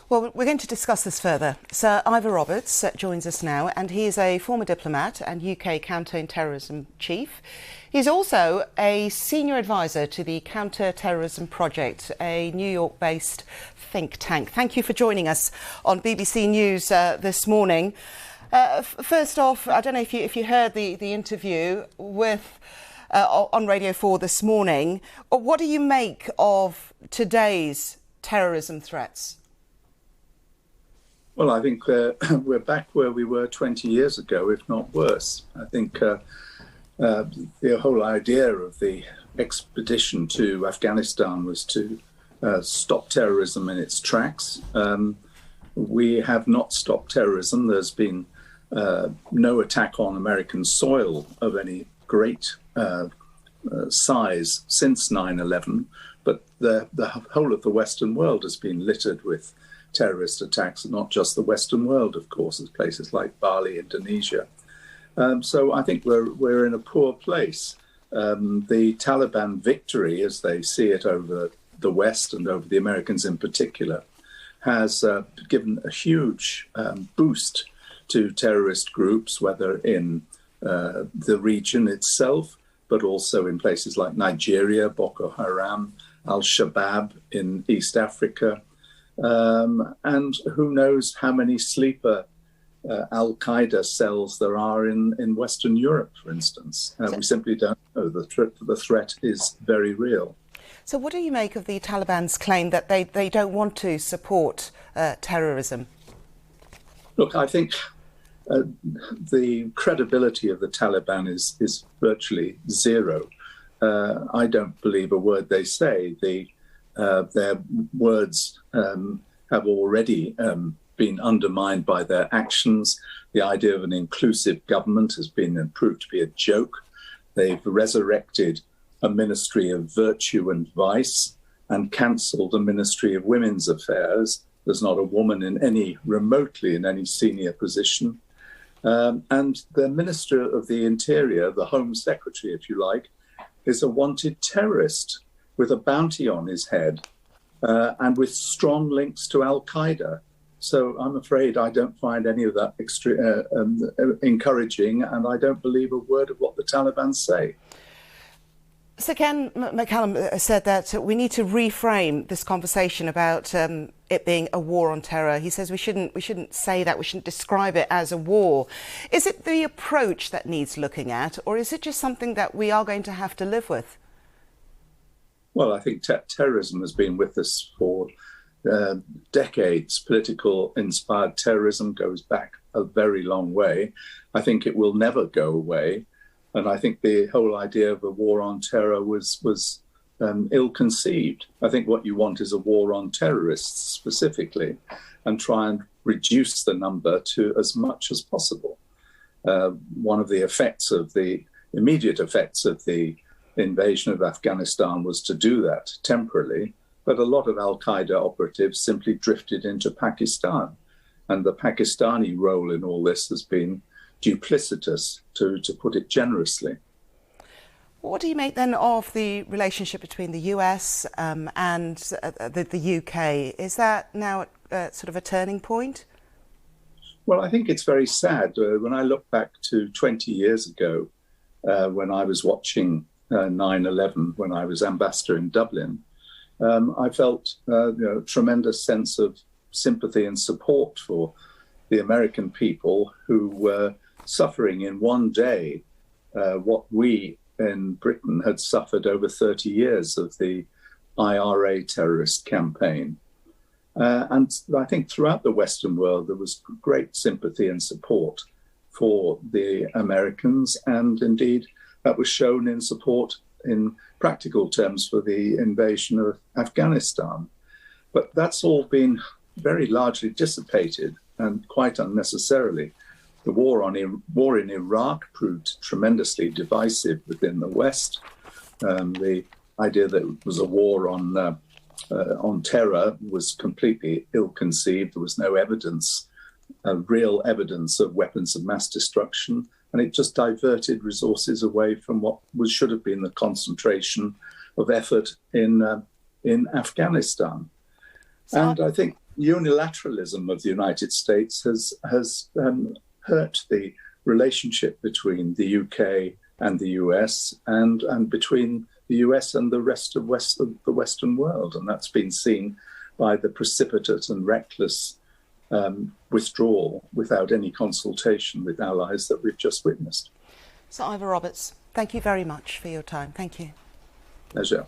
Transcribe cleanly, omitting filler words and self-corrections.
Well, we're going to discuss this further. Sir Ivor Roberts joins us now, and he is a former diplomat and UK counter-terrorism chief. He's also a senior advisor to the Counter-Terrorism Project, a New York-based think tank. Thank you for joining us on BBC News this morning. First off, I don't know if you heard the interview with on Radio 4 this morning. What do you make of today's terrorism threats? Well, I think we're back where we were 20 years ago, if not worse. I think the whole idea of the expedition to Afghanistan was to stop terrorism in its tracks. We have not stopped terrorism. There's been no attack on American soil of any great size since 9/11, but the whole of the Western world has been littered with terrorist attacks, not just the Western world, of course, as places like Bali, Indonesia. So I think we're in a poor place. The Taliban victory, as they see it over the West and over the Americans in particular, has given a huge boost to terrorist groups, whether in the region itself, but also in places like Nigeria, Boko Haram, Al-Shabaab in East Africa, and who knows how many sleeper Al-Qaeda cells there are in Western Europe, for instance. We simply don't know. The threat is very real. So what do you make of the Taliban's claim that they don't want to support terrorism? Look, I think the credibility of the Taliban is virtually zero. I don't believe a word they say. Their words have already been undermined by their actions. The idea of an inclusive government has been proved to be a joke. They've resurrected a ministry of virtue and vice and cancelled a ministry of women's affairs. There's not a woman remotely in any senior position. And the Minister of the Interior, the Home Secretary, if you like, is a wanted terrorist with a bounty on his head and with strong links to Al-Qaeda. So I'm afraid I don't find any of that encouraging, and I don't believe a word of what the Taliban say. Sir Ken McCallum said that we need to reframe this conversation about it being a war on terror. He says we shouldn't say that, we shouldn't describe it as a war. Is it the approach that needs looking at, or is it just something that we are going to have to live with? Well, I think terrorism has been with us for decades. Political inspired terrorism goes back a very long way. I think it will never go away. And I think the whole idea of a war on terror was ill-conceived. I think what you want is a war on terrorists specifically, and try and reduce the number to as much as possible. One of the immediate effects of the invasion of Afghanistan was to do that temporarily, but a lot of Al-Qaeda operatives simply drifted into Pakistan. And the Pakistani role in all this has been duplicitous, to put it generously. What do you make then of the relationship between the US and the UK? Is that now sort of a turning point? Well, I think it's very sad. When I look back to 20 years ago, when I was watching 9/11, when I was ambassador in Dublin, I felt a tremendous sense of sympathy and support for the American people who were suffering in one day what we in Britain had suffered over 30 years of the IRA terrorist campaign. And I think throughout the Western world, there was great sympathy and support for the Americans. And indeed, that was shown in support in practical terms for the invasion of Afghanistan. But that's all been very largely dissipated, and quite unnecessarily. The war in Iraq proved tremendously divisive within the West. The idea that it was a war on terror was completely ill-conceived. There was no evidence, real evidence of weapons of mass destruction, and it just diverted resources away from what should have been the concentration of effort in Afghanistan. And I think unilateralism of the United States has hurt the relationship between the UK and the US and between the US and the rest of the Western world. And that's been seen by the precipitate and reckless withdrawal without any consultation with allies that we've just witnessed. So Ivor Roberts, thank you very much for your time. Thank you. Pleasure.